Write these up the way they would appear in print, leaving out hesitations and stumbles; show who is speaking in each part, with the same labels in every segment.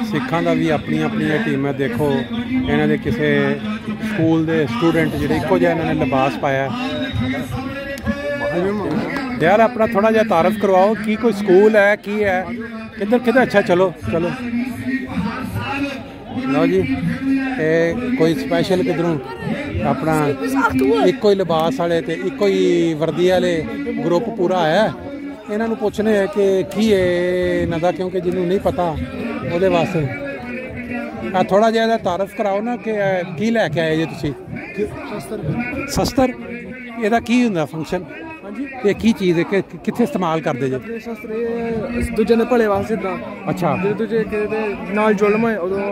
Speaker 1: सिखा का भी अपनी अपनी टीम है। देखो इन्हों के किसी स्कूल के स्टूडेंट जो एको जिहा इन्होंने लिबास पाया। यार अपना थोड़ा जिहा तारफ करवाओ कि कोई स्कूल है की है किधर किधर। अच्छा चलो चलो लो जी, कोई स्पैशल किधरों अपना एको ही लिबास वाले तो एको ही वर्दी वाले ग्रुप पूरा आया। इन्हों पूछने है कि की है इन्हों का, क्योंकि जिन्होंने नहीं पता वो वास्ते थोड़ा जिहा तारफ कराओ ना कि की लैके आए जी तुसी। शस्त्र ਇਹਦਾ ਕੀ ਹੁੰਦਾ ਫੰਕਸ਼ਨ? ਹਾਂਜੀ ਇਹ ਕੀ ਚੀਜ਼ ਹੈ ਕਿ ਕਿੱਥੇ ਇਸਤੇਮਾਲ ਕਰਦੇ ਜੇ?
Speaker 2: ਸ਼ਸਤਰ ਦੂਜੇ ਦੇ ਭਲੇ ਵਾਸਤੇ ਦਾ। ਅੱਛਾ ਜੇ ਦੂਜੇ ਦੇ ਨਾਲ ਜ਼ੁਲਮ ਹੋਏ ਉਦੋਂ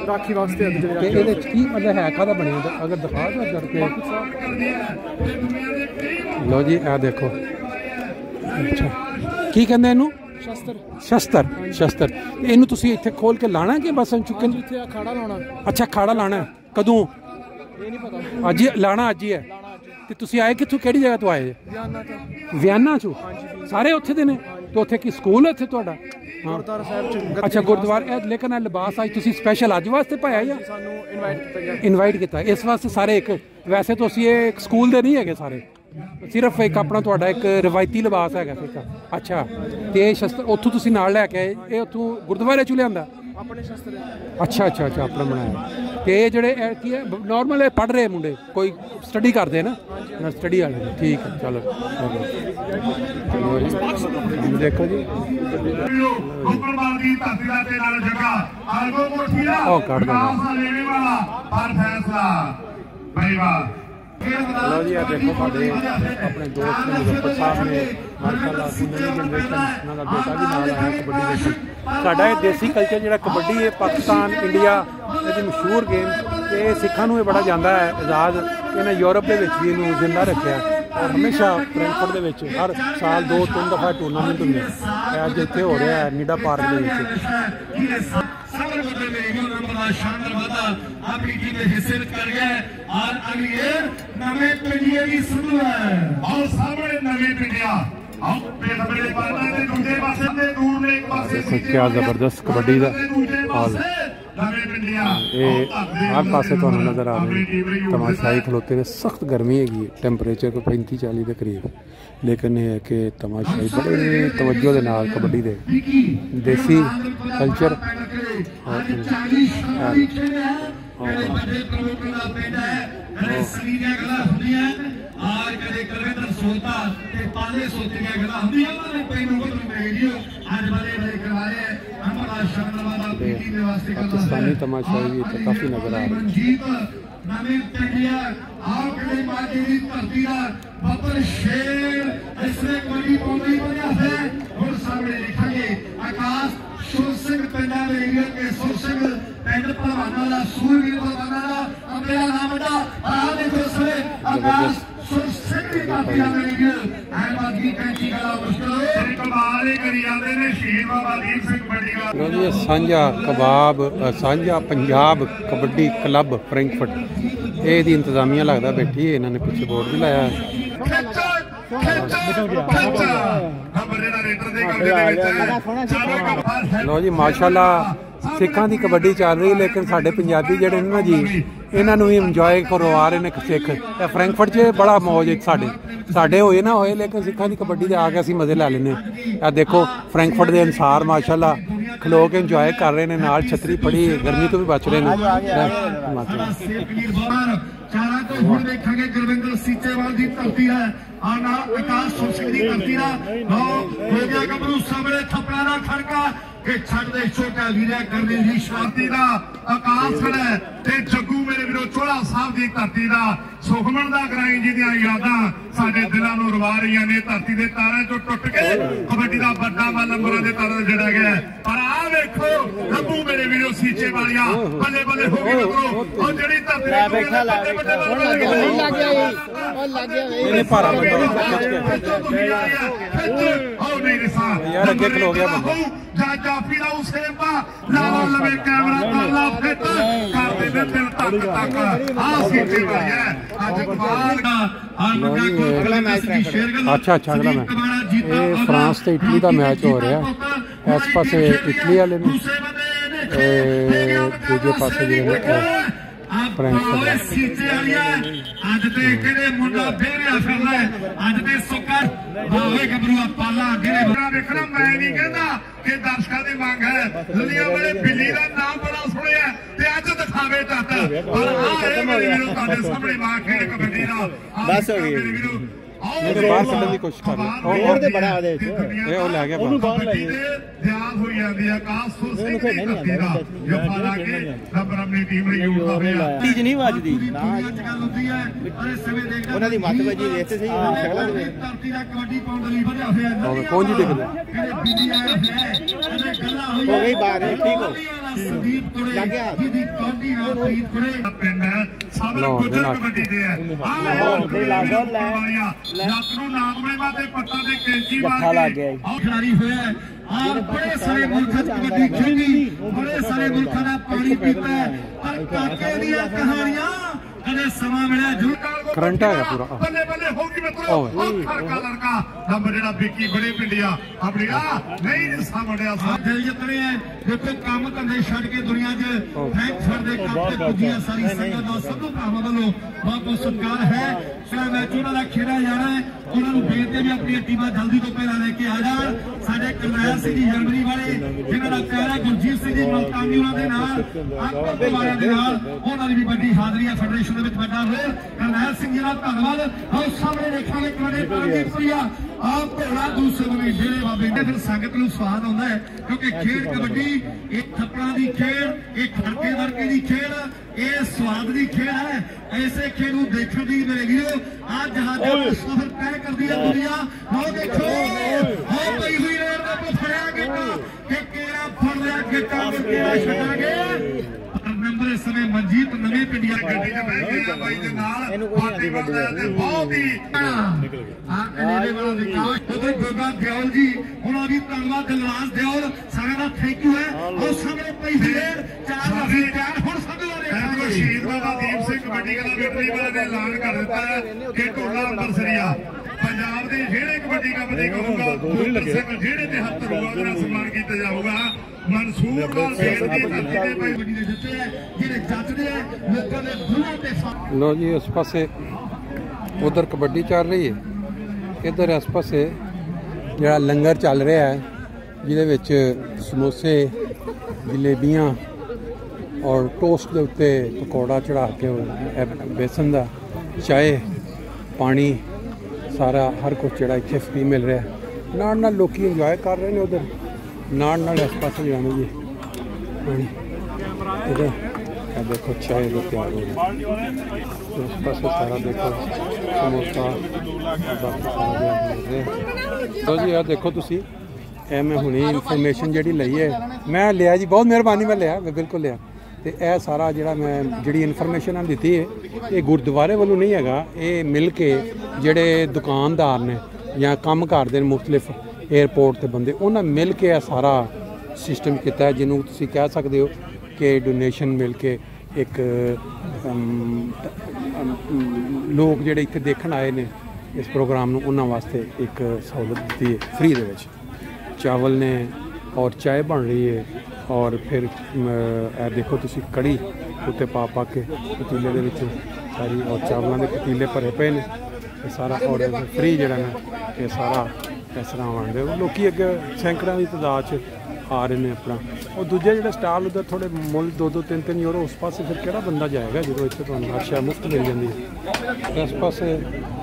Speaker 2: ਰਾਖੀ ਵਾਸਤੇ ਦੂਜੇ ਦੇ।
Speaker 1: ਇਹਦੇ ਵਿੱਚ ਕੀ ਮਤਲਬ ਹੈ ਕਾਹਦਾ ਬਣਿਆ ਹੁੰਦਾ? ਅਗਰ ਦਿਖਾ ਦੋ ਜੜ ਕੇ। ਲਓ ਜੀ ਆ ਦੇਖੋ। ਅੱਛਾ ਕੀ ਕਹਿੰਦੇ ਇਹਨੂੰ? ਸ਼ਸਤਰ। ਸ਼ਸਤਰ ਸ਼ਸਤਰ। ਇਹਨੂੰ ਤੁਸੀਂ ਇੱਥੇ ਖੋਲ ਕੇ ਲਾਣਾ ਕਿ ਬਸ ਚੁੱਕਣ?
Speaker 2: ਇੱਥੇ ਆ ਖਾੜਾ ਲਾਉਣਾ।
Speaker 1: ਅੱਛਾ ਖਾੜਾ ਲਾਣਾ ਕਦੋਂ?
Speaker 2: ਇਹ ਨਹੀਂ ਪਤਾ।
Speaker 1: ਅੱਜ ਲਾਣਾ ਅੱਜ ਹੀ ਹੈ। ਤੇ ਤੁਸੀਂ ਆਏ ਕਿੱਥੋਂ, ਕਿਹੜੀ ਜਗ੍ਹਾ ਤੋਂ ਆਏ?
Speaker 2: ਵਿਆਨਾ ਤੋਂ।
Speaker 1: ਵਿਆਨਾ ਚੋਂ? ਸਾਰੇ ਉੱਥੇ ਦੇ ਨੇ? ਤੇ ਉੱਥੇ ਕੀ ਸਕੂਲ ਹੈ ਉੱਥੇ ਤੁਹਾਡਾ?
Speaker 2: ਗੁਰਦੁਆਰਾ ਸਾਹਿਬ ਚ।
Speaker 1: ਅੱਛਾ ਗੁਰਦੁਆਰਾ। ਲੇਕਿਨ ਇਹ ਲਿਬਾਸ ਅੱਜ ਤੁਸੀਂ ਸਪੈਸ਼ਲ ਅੱਜ ਵਾਸਤੇ ਪਾਇਆ ਜਾਂ
Speaker 2: ਸਾਨੂੰ ਇਨਵਾਈਟ ਕੀਤਾ ਗਿਆ?
Speaker 1: ਇਨਵਾਈਟ ਕੀਤਾ ਇਸ ਵਾਸਤੇ ਸਾਰੇ। ਇੱਕ ਵੈਸੇ ਤਾਂ ਅਸੀਂ ਇਹ ਇੱਕ ਸਕੂਲ ਦੇ ਨਹੀਂ ਹੈਗੇ ਸਾਰੇ, ਸਿਰਫ ਇੱਕ ਆਪਣਾ ਤੁਹਾਡਾ ਇੱਕ ਰਵਾਇਤੀ ਲਿਬਾਸ ਹੈਗਾ ਸਿੱਖ। ਅੱਛਾ ਤੇ ਇਹ ਸ਼ਸਤਰ ਉੱਥੋਂ ਤੁਸੀਂ ਨਾਲ ਲੈ ਕੇ ਆਏ? ਇਹ ਉੱਥੋਂ ਗੁਰਦੁਆਰੇ ਚੋਂ ਲਿਆਂਦਾ?
Speaker 2: ਆਪਣੇ ਸ਼ਸਤਰ।
Speaker 1: ਅੱਛਾ ਅੱਛਾ ਅੱਛਾ ਆਪਣਾ ਬਣਾਇਆ। ਤੇ ਇਹ ਜਿਹੜੇ ਕੀ ਹੈ ਨੋਰਮਲ ਇਹ ਪੜ੍ਹ ਰਹੇ ਮੁੰਡੇ ਕੋਈ ਸਟੱਡੀ ਕਰਦੇ ਨਾ? ਸਟੱਡੀ ਵਾਲੇ ਨੇ। ਠੀਕ ਹੈ ਚਲੋ ਦੇਖੋ ਜੀ। ਉਹ ਕੱਢ ਦੋ। लो जी देखो साढ़े अपने दोस्त ने मुजफ्फर साहब ने माशाअल्लाह नवी जनरेशन उन्होंने बेटा भी नाल आया कबड्डी देखो। साडा ये देसी कल्चर जो कबड्डी है पाकिस्तान इंडिया ये मशहूर गेम ये सिखा नूं बड़ा जाता है आज़ाद। इन्हें यूरोप के भी इनू जिंदा रखा और हमेशा फ्रैंकफर्ट के हर साल 2-3 दफ़ा टूरनामेंट होंगे। अज इत्थे हो रहा है नीडा पार्क के।
Speaker 3: शानदार वादा अपनी टीम के हिस्से में कर गया और अगली नवे पिंडिया की शुरू है और सामने नवे पिंडिया
Speaker 1: क्या जबरदस्त कबड्डी का हाल हर पासे तो नज़र आ रहे तमाशाई खलोते ने। सख्त गर्मी हैगी, टैंपरेचर कोई 35-40 के करीब, लेकिन यह है कि तमाशाई बड़े तवज्जो के नाल कबड्डी दे देसी कल्चर पाकिस्तानी तमाशाई भी तो काफ़ी नज़र आ रही सांझा कबाब सांझा पंजाब कबड्डी क्लब फ्रैंकफर्ट ये इंतजामिया लगता बैठी है। इन्होंने पीछे बोर्ड भी लाया। लो जी माशाल्लाह सिखां की कबड्डी चल रही, लेकिन साडे पंजाबी जिहड़े ने ना जी इन्हों भी इंजॉय करवा रहे हैं। सिख फ्रैंकफर्ट च बड़ा मौज है साडे होए ना होए, लेकिन सिखां की कबड्डी दे आके असीं मज़े लै लैने। आ देखो फ्रैंकफर्ट के अनुसार माशाल्लाह खलो के इंजॉय कर रहे हैं, नाल छतरी फड़ी गर्मी तो भी बच रहे हैं।
Speaker 3: गुरविंदर सीचेवाल की धरती है विकास सोसिंग की धरती है हो गया गबरू सामने थपड़ा ना खड़का कि छड़ दे छोटा वीरा करनी ही शांति का आकाश है ते जग्गू मेरे वीरो चोला साहब की धरती का सुखमन का ग्राई जी दी यादां साडे दिलां नूं रवा रही ने। धरती के तारां चों टुट के कबड्डी का बड़ा वा नंबरां दे तारां जड़ा गया पर आ वेखो गब्बू मेरे वीरो सीचे वालिया बल्ले बल्ले हो गए और जेड़ी धरती ते बैठा लग गया
Speaker 1: ये पारा यार अगे खलो गया
Speaker 3: जाफी दा उसेबा लावा लवे कैमरा ताला फिट कर दे दिल तक तक आ सीचे वालिया आज कमाल का अगला मैच
Speaker 1: अच्छा अगला मैच ये फ्रांस ते इटली का मैच हो रहा है। इस पासे इटली वाले ने दूजे पासे
Speaker 3: सीचे वालिया अज तो कहते मुंडा बेरिया फिरना अज तो सुकर बावे गबरूआ पाला गिरे विक्रम मैं नहीं कहता कि दर्शकों की मांग है ललिया वाले बिल्ली का नाम बड़ा सुनिया अज दिखावे तक और सामने मां खेल कबड्डी का बस हो गई
Speaker 1: बाहर कढ़न की कोशिश कर
Speaker 3: खिलाड़ी हुआ और बड़े सारे मुल्क कबड्डी खेली बड़े सारे मुल्कों का पानी पीता है और काके दिया कहानियां कदे समा मिला
Speaker 1: करंट है पूरा
Speaker 3: बल्ले बल्ले होगी मित्रों लड़का लड़का नंबर जेड़ा बिकी बड़े पिंडिया अपनी नहीं सामने दिल जितने हैं देखो काम धंधे छड़ के दुनिया च बैंक छड़ दे काम ते पुजिया सारी संगत दा सबू भावां वालों बहुत बहुत सत्कार है चाहे मैच उन्हां दा खेड़ा जाना है उन्हां नूं बेनती भी अपनी टीमां जल्दी तो पहला लेके आ जाण साडे करनैल सिंह जी जनवरी वाले जिन्हां दा प्यार है गुरजीत सिंह जी मलकानी उन्हां दे नाल अकबर वालियां दे नाल उन्हां दी भी बड़ी हाज़री है फेडरेशन दे विच बड़ा रोल करनैल सिंह जी दा धन्नवाद और सामने देखांगे कबड्डी पार्टी प्रिया आप भरा दूसरे बने डेरे बाबे ने फिर संगत नूं स्वाद आउंदा है क्योंकि खेड कबड्डी एक थप्पड़ां दी खेड एक खड़के दड़के दी खेड ये स्वाद की खेल है ऐसे खेल देखने की मेरे वीरो आज जहां सफर तय कर दिया दुनिया वो देखो हो गई हुई रेल में फड़िया गेटा कि केरा फड़ लिया गेटा करके छटागे नंबर इस समय मनजीत नवे पिंडिया गड्डी च बैठ गया भाई दे नाल पार्टी वाला ते बहुत ही अनेरे वाला विकास उधर गोगा दियोल जी उन्होंने भी धन्यवाद दिलराज दियोल सारे का थैंक यू है और सामने पई फिर चार रफी तैयार हुण समझ शहीद बाबा दीप सिंह कबड्डी कला वेटरी वाले ने ऐलान कर दिता है कि ढोला अंबरसरिया पंजाब के ਜਿਹੜੇ कबड्डी का बदी कहूंगा ਜਿਹੜੇ ਤੇ ਹੱਥ ਹੋਊਗਾ ਉਹਦਾ ਸਨਮਾਨ ਕੀਤਾ ਜਾਊਗਾ मंसूर लाल सेठ की धरती ते भाई कबड्डी दे जिੱਤੇ ਹੈ ਜਿਹੜੇ ਜੱਜਦੇ ਹੈ ਲੋਕਾਂ ਦੇ ਗੁਰੂ ਤੇ
Speaker 1: लो जी उस पासे उधर कबड्डी चल रही है इधर इस पासे ਜਿਹੜਾ लंगर चल रहा है ਜਿਹਦੇ ਵਿੱਚ समोसे जलेबियां और टोस्ट के उत्ते पकौड़ा चढ़ा के बेसन का चाय पानी सारा हर कुछ जरा इतने फ्री मिल रहा है नाल लोग इंजॉय कर रहे हैं उधर नाल इस पास जाने जी इधर देखो चाय तो तैयार हो गया इस पास सारा देखो समोसा तो जी यार देखो तुसी मैं हुणे इन्फॉर्मेशन जी ली है मैं लिया जी बहुत मेहरबानी मैं लिया मैं बिल्कुल लिया तो यह सारा जोड़ा मैं जी इन्फॉर्मेशन दी है ये गुरुद्वारे वालों नहीं है ये मिल के जोड़े दुकानदार ने या काम करते हैं मुख्तलिफ एयरपोर्ट के बंदे उन्हें मिल के सारा सिस्टम किया जिन्हों तुम कह सकते हो कि डोनेशन मिल के एक लोग जोड़े इतने देखने आए ने इस प्रोग्राम में उन्होंने वास्ते एक सहूलत दी है फ्री दे चावल ने और चाय बन रही है और फिर देखो तुसी कड़ी उत्ते पा के पतीले दे विच सारी और चावलों के पतीले भरे पे ने ये सारा और फ्री जड़ा ने ये सारा इस तरह बनते लोग अगे सैकड़ों की तादाद आ रहे हैं अपना और दूजे जो स्टाल उधर थोड़े मुल 2-3 यूरो उस पास फिर क्या बंदा जाएगा जो इतने तो हर शय मुफ्त मिल जाती है इस पास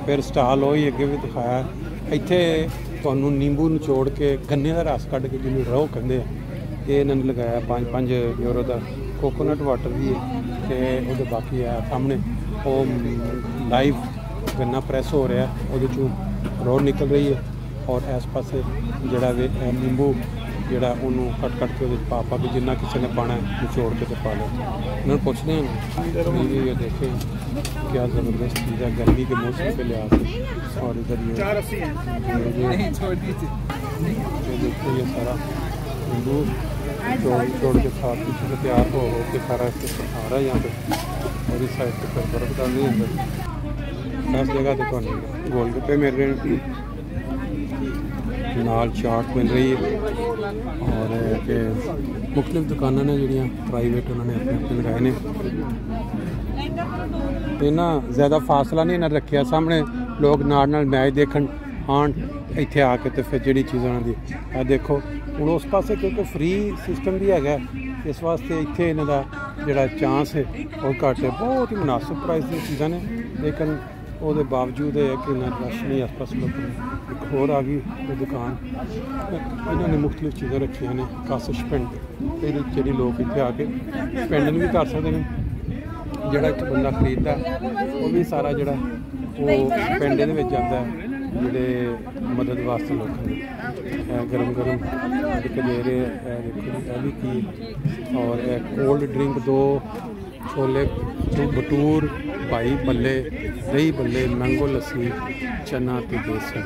Speaker 1: फिर स्टाल वही अगे भी दिखाया इत्थे तुहानू नींबू निचोड़ के गन्ने का रस कढ़ के जिन्हें रहो कहते हैं ये इन्होंने लगाया 5 यूरो का कोकोनट वाटर भी है तो बाकी है सामने वो लाइव गन्ना प्रैस हो रहा है वो रो निकल रही है और इस पास जोड़ा नींबू जोड़ा उन्होंने कट के पा के जिन्ना किसी ने पाना निचोड़ के तो पा लो उन्होंने पूछते हैं ये देखे क्या ज़बरदस्त चीज़ है गर्मी के मौसम पे लिहाज से और इधर ये देखो ये सारा नींबू जोड़ के साथ पीछे से तैयार हो के सारा आ रहा है यहाँ पे और इस साइड पे फिर बर्फ डालनी है अंदर इस जगह तो गोलगप्पे मिल रहे हैं नाल चाट मिल रही है और कि मुख्तलिफ दुकाना ने जिहड़ियां प्राइवेट उन्होंने अपने अपने लगाए ने ते ना ज़्यादा फासला नहीं इन्हें रखा सामने लोग नाल मैच देखन आन इत्थे आके तो फिर जिहड़ी चीज़ उन्हों दी देखो हुण उस पासे क्योंकि फ्री सिस्टम भी है इस वास्ते इत्थे इन्हां दा जिहड़ा चांस है वो घट है बहुत ही मुनासिब प्राइस दी चीज़ां ने लेकिन ਉਹਦੇ बावजूद है कि इन्ना रश नहीं आस पास लोगों एक होर आ गई वो दुकान इन्होंने मुख्तलिफ चीज़ें रखिया ने कासिश पिंड जी लोग इतने आके स्पेंड भी कर सकते हैं जोड़ा एक बंदा खरीदता वो भी सारा जोड़ा वो पिंड दे विच जांदा है जोड़े मदद वास्ते लोगों गरम गरम एक दे रहे देखो भी की और कोल्ड ड्रिंक 2 छोले भटूर भाई बल्ले दही बल्ले मैंगो लस्सी चना ते देसी